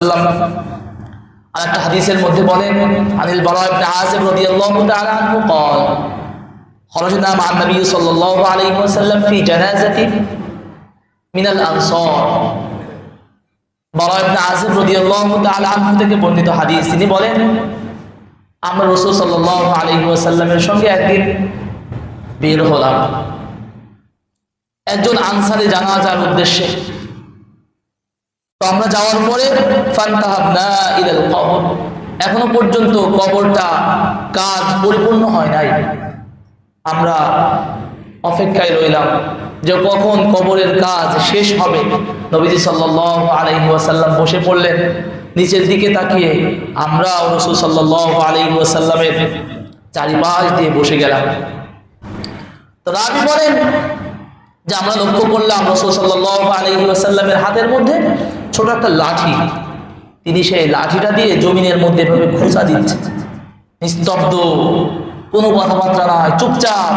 আর একটা হাদিসের মধ্যে বলেন আনিল বারা ইবনে আযিব রাদিয়াল্লাহু তাআলা আনহু قال خرجنا مع النبي صلى الله عليه وسلم في جنازة من الأنصار বারা ইবনে আযিব রাদিয়াল্লাহু তাআলা আনহু থেকে বর্ণিত হাদিস তিনি বলেন আমরা রাসূল সাল্লাল্লাহু আলাইহি ওয়াসাল্লামের সঙ্গে একদিন বের হলাম একজন আনসারী জানাজার উদ্দেশ্যে। তো আমরা যাওয়ার পরে ফান্তাহাবনা ইলাল কবর, এখনো পর্যন্ত কবরটা কাজ পরিপূর্ণ হয় নাই। আমরা অপেক্ষায় রইলাম যে কখন কবরের কাজ শেষ হবে। নবীজি সাল্লাল্লাহু আলাইহি ওয়াসাল্লাম বসে পড়লেন নিচের দিকে তাকিয়ে। আমরা রাসূল সাল্লাল্লাহু আলাইহি ওয়াসাল্লামের চারিপাশ দিয়ে বসে গেলাম। তো রাবী বলেন যে আমরা লক্ষ্য করলাম রাসূল সাল্লাল্লাহু আলাইহি ওয়াসাল্লামের হাতের মধ্যে ছোট একটা লাঠি, তিনি সেই লাঠিটা দিয়ে জমিনের মধ্যে এভাবে ঘুষা দিচ্ছে, নিস্তব্ধ, কোনো কথাবার্তা নাই, চুপচাপ।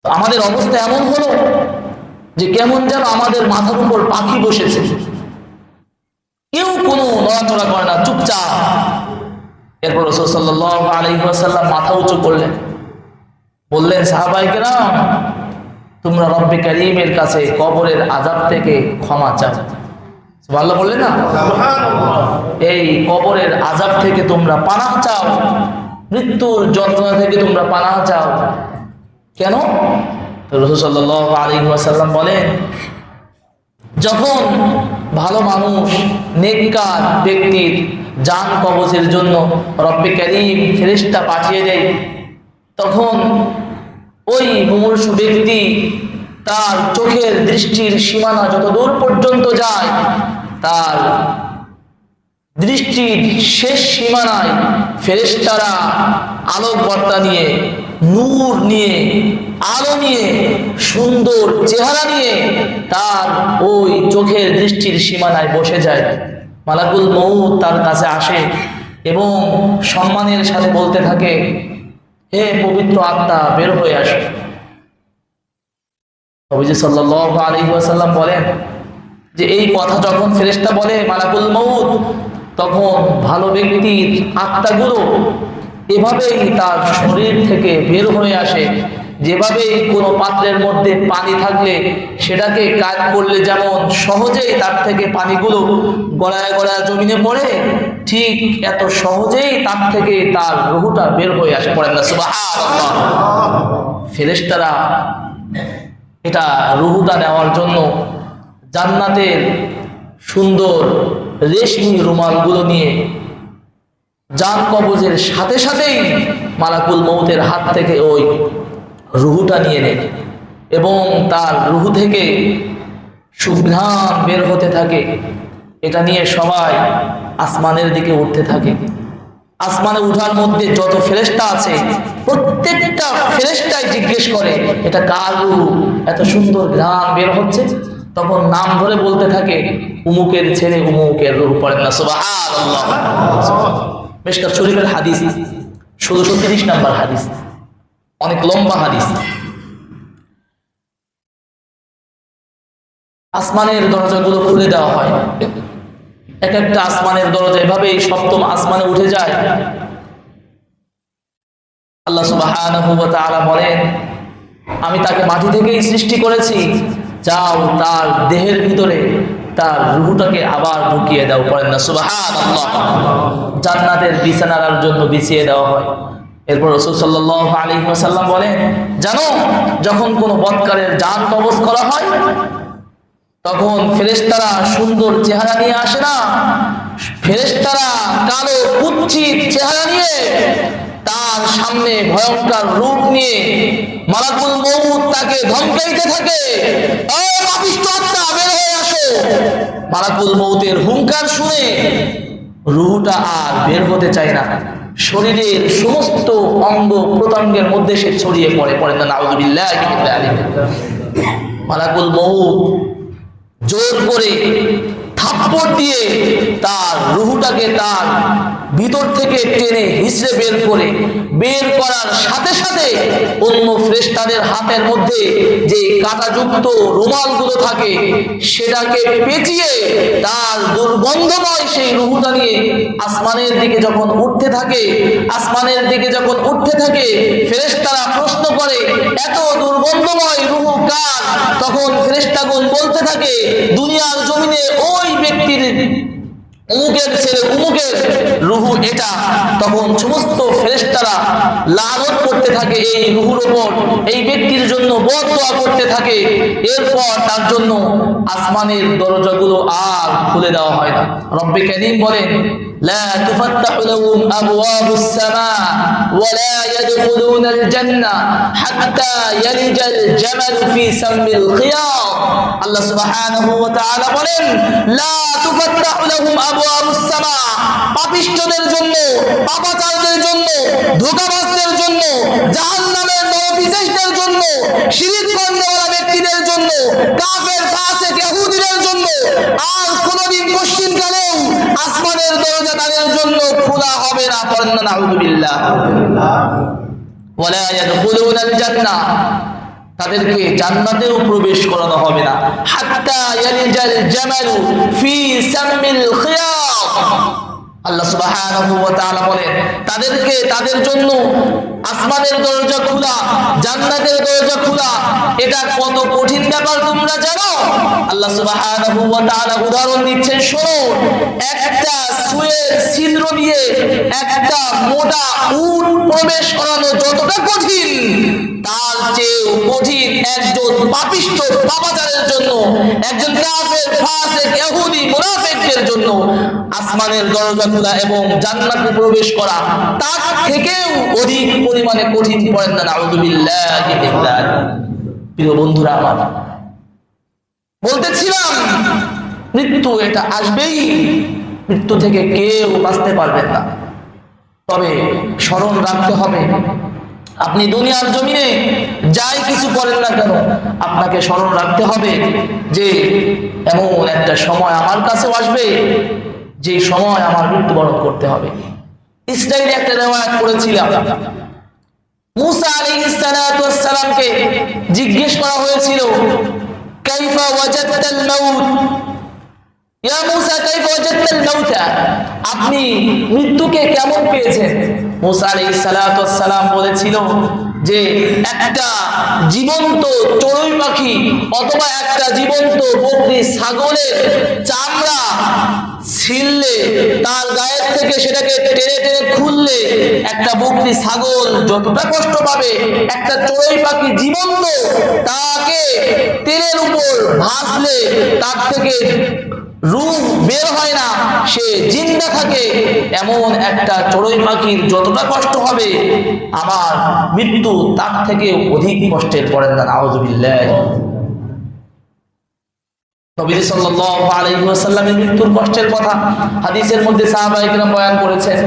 আমাদের অবস্থা এমন হলো যে কেমন যেন আমাদের মাথার উপর পাখি বসেছে, কেউ কোনো নড়াচড়া করে না, চুপচাপ। এরপর রাসূল সাল্লাল্লাহু আলাইহি ওয়াসাল্লাম মাথা উঁচু করলেন, বললেন সাহাবায়ে কেরাম তোমরা রব্বে কারীমের কাছে কবরের আযাব থেকে ক্ষমা চাও। সুবহানাল্লাহ বললেন না? এই কবরের আযাব থেকে তোমরা পানাহ চাও, মৃত্যুর যন্ত্রণা থেকে তোমরা পানাহ চাও। কেন? রাসূল সাল্লাল্লাহু আলাইহি ওয়াসাল্লাম বলেন যখন ভালো মানুষ নেককার ব্যক্তির জান কবজের জন্য রব্বে কারীম ফেরেশতা পাঠিয়ে দেয়, তখন ওই মুমূর্ষু ব্যক্তি তার চোখের দৃষ্টির সীমানা যত দূর পর্যন্ত যায়, তার দৃষ্টির শেষ সীমানায় ফেরেশতারা আলোক বর্তা নিয়ে, নূর নিয়ে, আলো নিয়ে, সুন্দর চেহারা নিয়ে তার ওই চোখের দৃষ্টির সীমানায় বসে যায়। মালাকুল মউত তার কাছে আসে এবং সম্মানের সাথে বলতে থাকে, হে পবিত্র আত্মা বের হয়ে আসে। নবীজি সাল্লাল্লাহু আলাইহি ওয়াসাল্লাম বলেন যে এই কথা যখন ফেরেশতা বলে মালাকুল মউত, তখন ভালো ব্যক্তির আত্মাগুলো এভাবেই তার শরীর থেকে বের হয়ে আসে, যেভাবে কোনো পাত্রের মধ্যে পানি থাকলে সেটাকে কাজ করলে যেমন সহজেই তার থেকে পানিগুলো গড়ায় গড়ায় জমিনে পড়ে, ঠিক এত সহজেই তার থেকে তার রূহটা বের হয়ে আসে। পড়েন না সুবহানাল্লাহ। ফেরেশতারা এটা রূহটা নেওয়ার জন্য জান্নাতের সুন্দর রেশমি রুমালগুলো নিয়ে জান কবজের সাথে সাথেই মালাকুল মউতের হাত থেকে ওই রূহটা নিয়ে নেয় এবং তার রূহ থেকে সুঘ্রাণ বের হতে থাকে। এটা নিয়ে সবাই আসমানের দিকে উঠতে থাকে। আসমানে উঠার মধ্যে যত ফেরেশতা আছে প্রত্যেকটা ফেরেশতাই জিজ্ঞেস করে এটা কার রূহ, এত সুন্দর ঘ্রাণ বের হচ্ছে। তখন নাম ধরে বলতে থাকে উমুকের ছেলে উমুকের রূহ। পড়েন না সুবহানাল্লাহ। মিশকাত শরীফের হাদিস ১৬৩০ নম্বর হাদিস, অনেক লম্বা হাদিস। আসমানের দরজাগুলো খুলে দেওয়া হয়, এক একটা আসমানের দরজা এভাবেই সপ্তম আসমানে উঠে যায়। আল্লাহ সুবহানাহু ওয়া তাআলা বলেন আমি তাকে মাটি থেকেই সৃষ্টি করেছি, যাও তার দেহের ভিতরে তার রূহটাকে আবার ঢুকিয়ে দাও। পড়েন না সুবহানাল্লাহ। জান্নাতের বিছানার জন্য বিছিয়ে দেওয়া হয়। এরপর রাসূল সাল্লাল্লাহু আলাইহি ওয়াসাল্লাম বলেন জানো যখন কোনো বদকারের জান কবজ করা হয় তখন ফেরেশতারা সুন্দর চেহারা নিয়ে আসে না, ফেরেশতারা কালো কুৎসিত চেহারা নিয়ে তার সামনে ভয়ঙ্কর রূপ নিয়ে মালাকুল মউত তাকে ধমকাইতে থাকে, ও পাপিষ্ঠ আত্মা বের হয়ে আসো। মালাকুল মউতের হুঙ্কার শুনে রূহটা আর বের হতে চায় না, শরীরের সমস্ত অঙ্গ প্রত্যঙ্গের মধ্যে সে ছড়িয়ে পড়ে। পড়েন না নাউযুবিল্লাহি মিন যালিক। মালাকুল মউত জোর করে থাপ্পড় দিয়ে তার রূহটাকে তার ভিতর থেকে টেনে হিঁচড়ে বের করার সাথে সাথে অন্য ফেরেশতাদের হাতের মধ্যে যে কাঁটাযুক্ত রুমালগুলো থাকে সেটাকে পেঁচিয়ে তার দুর্গন্ধময় সেই রূহটা নিয়ে আসমানের দিকে যখন উঠতে থাকে ফেরেশতারা প্রশ্ন করে, এত দুর্গন্ধময় রূহ কার? তখন ফেরেশতাগণ বলতে থাকে, দুনিয়ার জমিনে ওই ব্যক্তির অমুকের ছেলে অমুকের রূহ এটা। তখন সমস্ত ফেরেশতারা লানত করতে থাকে এই রূহের উপর, এই ব্যক্তির জন্য বদদুয়া করতে থাকে। এরপর তার জন্য আসমানের দরজাগুলো আর খুলে দেওয়া হয় না। রব্বে কারীম বলেন, লা তুফাত্তাহু লাহুম আবওয়াবুস সামা ওয়া লা ইয়াদখুলুনাল জান্নাহ হাত্তা ইয়ালিজাল জামালু ফি সামিল খিয়াম। আল্লাহ সুবহানাহু ওয়া তাআলা বলেন, লা তুফাত্তাহু লাহুম আবওয়াবুস সামা, পাপিষ্ঠদের জন্য, পাপাচারদের জন্য, ধোঁকাবাজদের জন্য, জাহান্নামের নরপিশাচদের জন্য, শিরক করনেওয়ালা ব্যক্তিদের জন্য, কাফের ফাসিক ইহুদিদের জন্য আর কোনদিন পশ্চিমকালেও আসমানের দরজা তাদের জন্য খোলা হবে না। পড়েন না নাউযুবিল্লাহ। ওয়ালা ইয়াদখুলুনাল জান্নাহ, তাদেরকে জান্নাতেও প্রবেশ করানো হবে না। হাত্তা ইয়ালিজাল জামালু ফি সামিল খিয়াম। আল্লাহ সুবহানাহু ওয়া তাআলা বলেন, তাদের জন্য আসমানের দরজা খোলা, জান্নাতের দরজা খোলা, এটা কত কঠিন ব্যাপার তোমরা জানো? আল্লাহ সুবহানাহু ওয়া তাআলা উদাহরণ দিচ্ছেন, শোনো। একটা সুয়ের ছিদ্র দিয়ে একটা মোটা উট প্রবেশ করানো যতটা কঠিন, তার চেয়েও কঠিন একজন পাপিষ্ঠ পাপাচারের জন্য, একজন কাফের ফাসিক ইহুদি মুনাফিকদের জন্য আসমানের দরজা খোলা এবং জান্নাতে প্রবেশ করা তার থেকেও অধিক পরিমাণে কঠিন। পড়েন না নাউযুবিল্লাহি মিন যালিক। প্রিয় বন্ধুরা আমার, বলতেছিলাম মৃত্যু এটা আসবেই, মৃত্যু থেকে কেউ বাঁচতে পারবেন না। তবে স্মরণ রাখতে হবে, আপনি দুনিয়ার জমিনে যাই কিছু করেন না কেন, আপনাকে স্মরণ রাখতে হবে যে এমন একটা সময় আমার কাছেও আসবে, যে সময় আমার মৃত্যুবরণ করতে হবে। ইসরাঈলে একটা রিওয়ায়াত পড়েছিলাম, মুসা আলাইহিস সালাতু ওয়াস সালামকে জিজ্ঞেস করা হয়েছিল, কাইফা ওয়াজাদতাল মাউত, ইয়া মুসা কাইফা ওয়াজাদতাল মাউতা, আপনি মৃত্যুকে কেমন পেয়েছেন? মুসা আলাইহিস সালাতু ওয়াস সালাম বলেছিল যে একটা জীবন্ত চড়ুই পাখি অথবা একটা জীবন্ত বকরি ছাগলের চামড়া ছিললে, তার গায়ের থেকে সেটাকে টেনে টেনে খুললে একটা বকরি ছাগল যতটা কষ্ট পাবে, একটা চড়ুই পাখি জীবন্ত তাকে তেলের উপর ভাজলে তার থেকে রূহ বের হয় না, সে জিন্দা থাকে, এমন একটা চড়ুই পাখির যতটা কষ্ট হবে, আমার মৃত্যু তার থেকে অধিক কষ্টের। পড়েন না নাউযুবিল্লাহ। নবী সাল্লাল্লাহু আলাইহি ওয়াসাল্লামের মৃত্যুর কষ্টের কথা হাদিসের মধ্যে সাহাবায়ে কেরাম বয়ান করেছেন।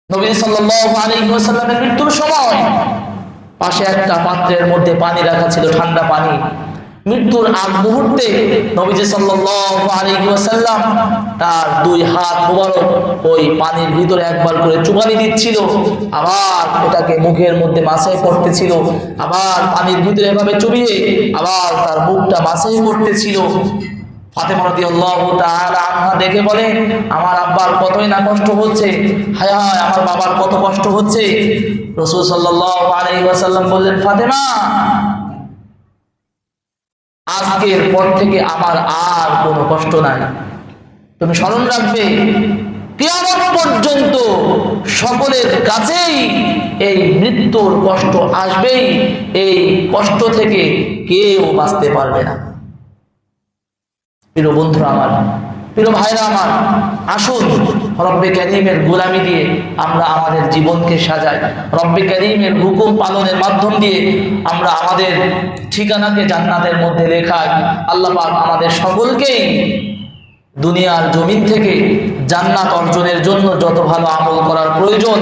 নবী সাল্লাল্লাহু আলাইহি ওয়াসাল্লামের মৃত্যুর সময় পাশে একটা পাত্রের মধ্যে পানি রাখা ছিল, ঠান্ডা পানি। মৃত্যুর আগ মুহূর্তে নবীজি সাল্লাল্লাহু আলাইহি ওয়াসাল্লাম তার দুই হাত মোবারক ওই পানির ভিতরে একবার করে চুবানি দিচ্ছিল, আবার ওটাকে মুখের মধ্যে মাসাই করতেছিল, আবার পানির ভিতরে এভাবে চুবিয়ে আবার তার মুখটা মাসাই করতেছিল। ফাতেমা রাদিয়াল্লাহু তাআলা আনহা দেখে বলে, আমার আব্বার কতই না কষ্ট হচ্ছে, হায় হায় আমার বাবার কত কষ্ট হচ্ছে। রাসূল সাল্লাল্লাহু আলাইহি ওয়াসাল্লাম বললেন, ফাতেমা, আজকের পর থেকে আমার আর কোনো কষ্ট নাই। তুমি স্মরণ রাখবে, কিয়ামত পর্যন্ত সকলের কাছেই এই মৃত্যুর কষ্ট আসবেই, এই কষ্ট থেকে কেউ বাঁচতে পারবে না। প্রিয় বন্ধুরা আমার, প্রিয় ভাইরা আমার, আসুন রব্বে কারীমের গোলামি দিয়ে আমরা আমাদের জীবনকে সাজাই। রব্বে কারীমের হুকুম পালনের মাধ্যম দিয়ে আমরা আমাদের ঠিকানাকে জান্নাতের মধ্যে লেখাই। আল্লাহ পাক আমাদের সকলকেই দুনিয়ার জমিন থেকে জান্নাত অর্জনের জন্য যত ভালো আমল করার প্রয়োজন